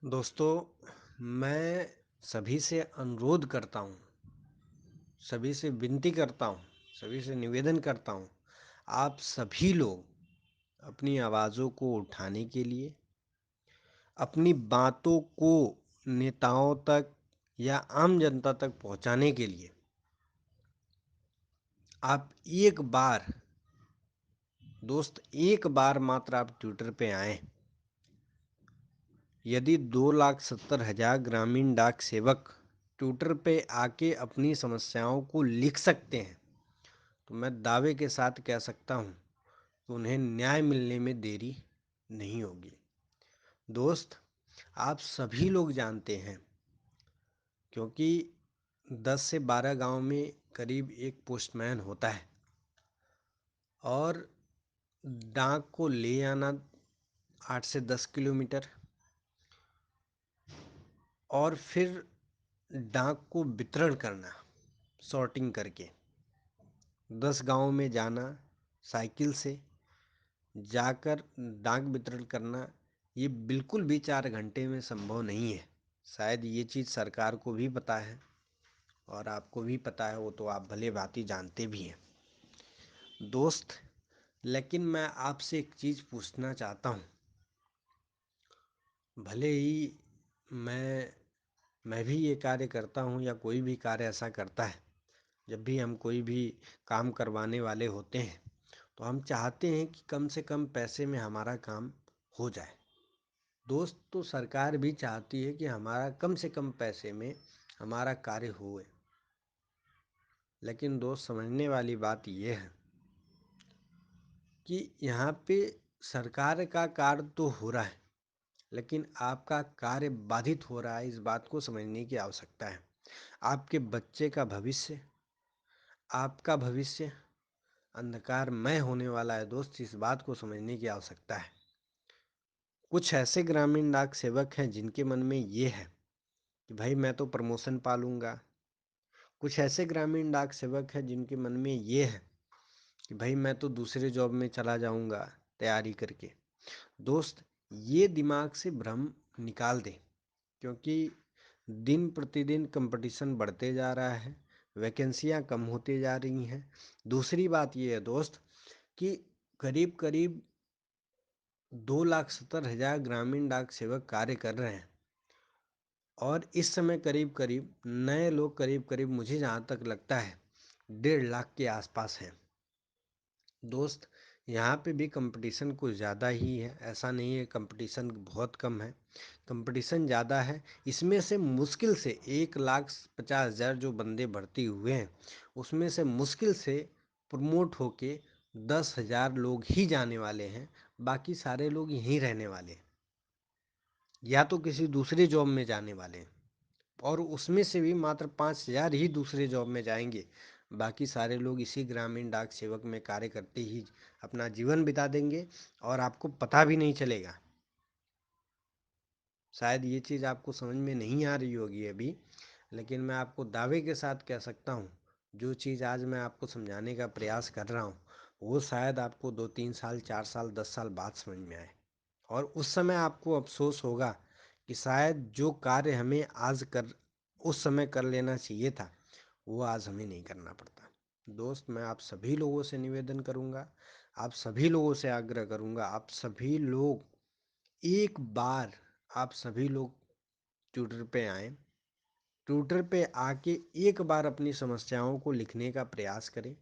दोस्तों, मैं सभी से अनुरोध करता हूँ, सभी से विनती करता हूँ, सभी से निवेदन करता हूँ, आप सभी लोग अपनी आवाज़ों को उठाने के लिए, अपनी बातों को नेताओं तक या आम जनता तक पहुँचाने के लिए आप एक बार दोस्त एक बार मात्र आप ट्विटर पे आएँ। यदि 2,70,000 ग्रामीण डाक सेवक ट्विटर पे आके अपनी समस्याओं को लिख सकते हैं, तो मैं दावे के साथ कह सकता हूँ कि उन्हें न्याय मिलने में देरी नहीं होगी। दोस्त, आप सभी लोग जानते हैं, क्योंकि 10 से 12 गांव में करीब एक पोस्टमैन होता है और डाक को ले आना 8 से 10 किलोमीटर और फिर डाक को वितरण करना सॉर्टिंग करके 10 गांव में जाना साइकिल से जाकर डाक वितरण करना, ये बिल्कुल भी 4 घंटे में संभव नहीं है। शायद ये चीज़ सरकार को भी पता है और आपको भी पता है, वो तो आप भले भांति जानते भी हैं। दोस्त, लेकिन मैं आपसे एक चीज़ पूछना चाहता हूँ। भले ही मैं भी ये कार्य करता हूँ या कोई भी कार्य ऐसा करता है, जब भी हम कोई भी काम करवाने वाले होते हैं तो हम चाहते हैं कि कम से कम पैसे में हमारा काम हो जाए। दोस्त, तो सरकार भी चाहती है कि हमारा कम से कम पैसे में हमारा कार्य होए। लेकिन दोस्त, समझने वाली बात यह है कि यहाँ पे सरकार का कार्य तो हो रहा है, लेकिन आपका कार्य बाधित हो रहा है। इस बात को समझने की आवश्यकता है। आपके बच्चे का भविष्य, आपका भविष्य अंधकारमय होने वाला है। दोस्त, इस बात को समझने की आवश्यकता है। कुछ ऐसे ग्रामीण डाक सेवक हैं जिनके मन में ये है कि भाई मैं तो प्रमोशन पालूंगा। कुछ ऐसे ग्रामीण डाक सेवक हैं जिनके मन में ये है कि भाई मैं तो दूसरे जॉब में चला जाऊंगा तैयारी करके। दोस्त, ये दिमाग से भ्रम निकाल दें, क्योंकि दिन प्रतिदिन कंपटीशन बढ़ते जा रहा है, वैकेंसियां कम होती जा रही हैं। दूसरी बात ये है दोस्त कि करीब करीब 2,70,000 ग्रामीण डाक सेवक कार्य कर रहे हैं और इस समय करीब करीब नए लोग करीब करीब मुझे जहाँ तक लगता है 1.5 लाख के आसपास हैं। दोस्त, यहाँ पे भी कंपटीशन कुछ ज़्यादा ही है, ऐसा नहीं है कंपटीशन बहुत कम है। कंपटीशन ज़्यादा है। इसमें से मुश्किल से 1,50,000 जो बंदे भर्ती हुए हैं, उसमें से मुश्किल से प्रमोट होके 10,000 लोग ही जाने वाले हैं। बाकी सारे लोग यहीं रहने वाले हैं या तो किसी दूसरे जॉब में जाने वाले हैं, और उसमें से भी मात्र 5,000 ही दूसरे जॉब में जाएंगे। बाकी सारे लोग इसी ग्रामीण डाक सेवक में कार्य करते ही अपना जीवन बिता देंगे और आपको पता भी नहीं चलेगा। शायद ये चीज़ आपको समझ में नहीं आ रही होगी अभी, लेकिन मैं आपको दावे के साथ कह सकता हूँ, जो चीज़ आज मैं आपको समझाने का प्रयास कर रहा हूँ, वो शायद आपको 2-3 साल, 4 साल, 10 साल बाद समझ में आए। और उस समय आपको अफसोस होगा कि शायद जो कार्य हमें आज कर उस समय कर लेना चाहिए था, वो आज हमें नहीं करना पड़ता। दोस्त, मैं आप सभी लोगों से निवेदन करूंगा, आप सभी लोगों से आग्रह करूंगा, आप सभी लोग एक बार आप सभी लोग ट्विटर पे आएँ। ट्विटर पे आके एक बार अपनी समस्याओं को लिखने का प्रयास करें।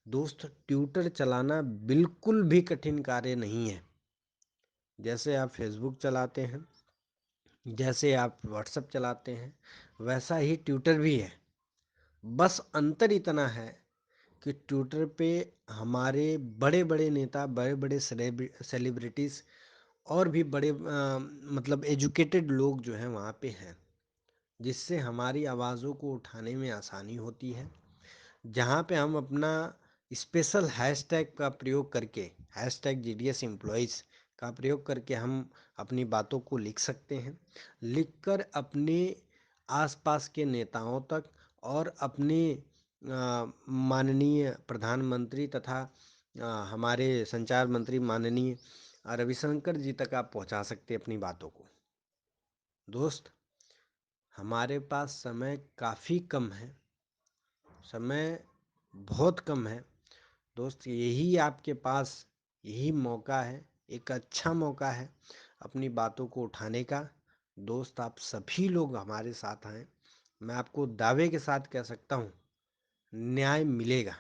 दोस्त, ट्विटर चलाना बिल्कुल भी कठिन कार्य नहीं है। जैसे आप फेसबुक चलाते हैं, जैसे आप व्हाट्सएप चलाते हैं, वैसा ही ट्विटर भी है। बस अंतर इतना है कि ट्विटर पे हमारे बड़े बड़े नेता, बड़े बड़े सेलिब्रिटीज़ और भी बड़े मतलब एजुकेटेड लोग जो हैं वहाँ पे हैं, जिससे हमारी आवाज़ों को उठाने में आसानी होती है। जहाँ पे हम अपना स्पेशल हैशटैग का प्रयोग करके, हैशटैग जीडीएस एम्प्लॉयज़ का प्रयोग करके हम अपनी बातों को लिख सकते हैं। लिखकर अपने आसपास के नेताओं तक और अपने माननीय प्रधानमंत्री तथा हमारे संचार मंत्री माननीय रविशंकर जी तक आप पहुंचा सकते हैं अपनी बातों को। दोस्त, हमारे पास समय काफ़ी कम है, समय बहुत कम है। दोस्त, यही आपके पास यही मौका है, एक अच्छा मौका है अपनी बातों को उठाने का। दोस्त, आप सभी लोग हमारे साथ आएँ। मैं आपको दावे के साथ कह सकता हूँ, न्याय मिलेगा।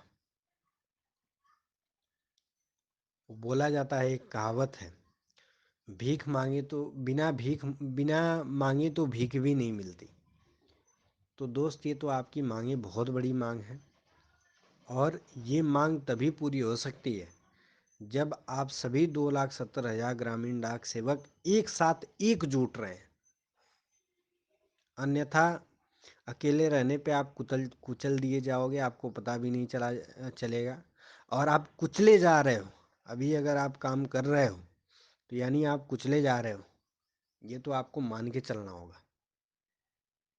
बोला जाता है, एक कहावत है, भीख मांगे तो बिना मांगे तो भीख भी नहीं मिलती। तो दोस्त, ये तो आपकी मांगे बहुत बड़ी मांग है, और ये मांग तभी पूरी हो सकती है जब आप सभी 2,70,000 ग्रामीण डाक सेवक एक साथ एकजुट रहें। अन्यथा अकेले रहने पे आप कुचल कुचल दिए जाओगे, आपको पता भी नहीं चलेगा, और आप कुचले जा रहे हो। अभी अगर आप काम कर रहे हो तो यानी आप कुचले जा रहे हो, ये तो आपको मान के चलना होगा।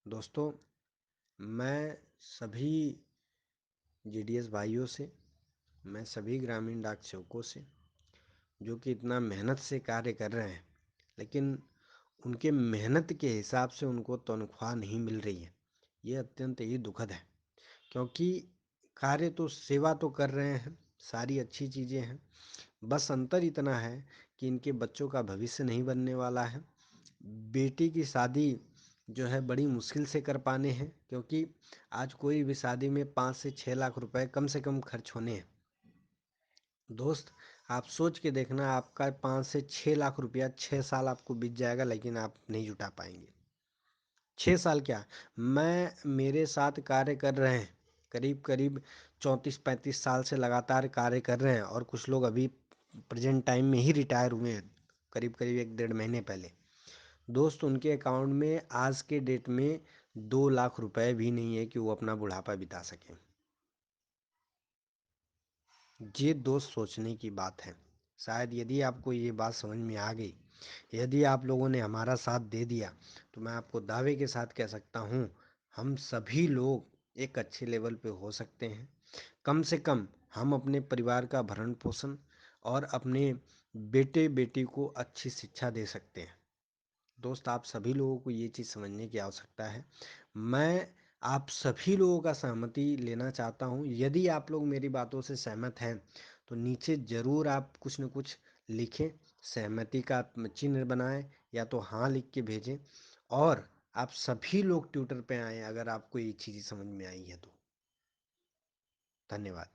दोस्तों, मैं सभी जीडीएस भाइयों से, मैं सभी ग्रामीण डाक सेवकों से, जो कि इतना मेहनत से कार्य कर रहे हैं, लेकिन उनके मेहनत के हिसाब से उनको तनख्वाह नहीं मिल रही है, ये अत्यंत ही दुखद है। क्योंकि कार्य तो, सेवा तो कर रहे हैं, सारी अच्छी चीज़ें हैं, बस अंतर इतना है कि इनके बच्चों का भविष्य नहीं बनने वाला है। बेटी की शादी जो है बड़ी मुश्किल से कर पाने हैं, क्योंकि आज कोई भी शादी में 5 से 6 लाख रुपए कम से कम खर्च होने हैं। दोस्त, आप सोच के देखना, आपका 5 से 6 लाख रुपया 6 साल आपको बीत जाएगा, लेकिन आप नहीं जुटा पाएंगे। 6 साल क्या, मैं मेरे साथ कार्य कर रहे हैं, करीब करीब 34-35 साल से लगातार कार्य कर रहे हैं, और कुछ लोग अभी प्रेजेंट टाइम में ही रिटायर हुए हैं, करीब करीब 1-1.5 महीने पहले। दोस्त, उनके अकाउंट में आज के डेट में 2 लाख रुपए भी नहीं है कि वो अपना बुढ़ापा बिता सकें। ये दोस्त सोचने की बात है। शायद यदि आपको ये बात समझ में आ गई, यदि आप लोगों ने हमारा साथ दे दिया, तो मैं आपको दावे के साथ कह सकता हूँ, हम सभी लोग एक अच्छे लेवल पे हो सकते हैं। कम से कम हम अपने परिवार का भरण पोषण और अपने बेटे बेटी को अच्छी शिक्षा दे सकते हैं। दोस्त, आप सभी लोगों को ये चीज़ समझने की आवश्यकता है। मैं आप सभी लोगों का सहमति लेना चाहता हूँ। यदि आप लोग मेरी बातों से सहमत हैं, तो नीचे ज़रूर आप कुछ न कुछ लिखें, सहमति का चिन्ह बनाएं, या तो हाँ लिख के भेजें। और आप सभी लोग ट्विटर पे आएँ अगर आपको ये चीज़ समझ में आई है तो। धन्यवाद।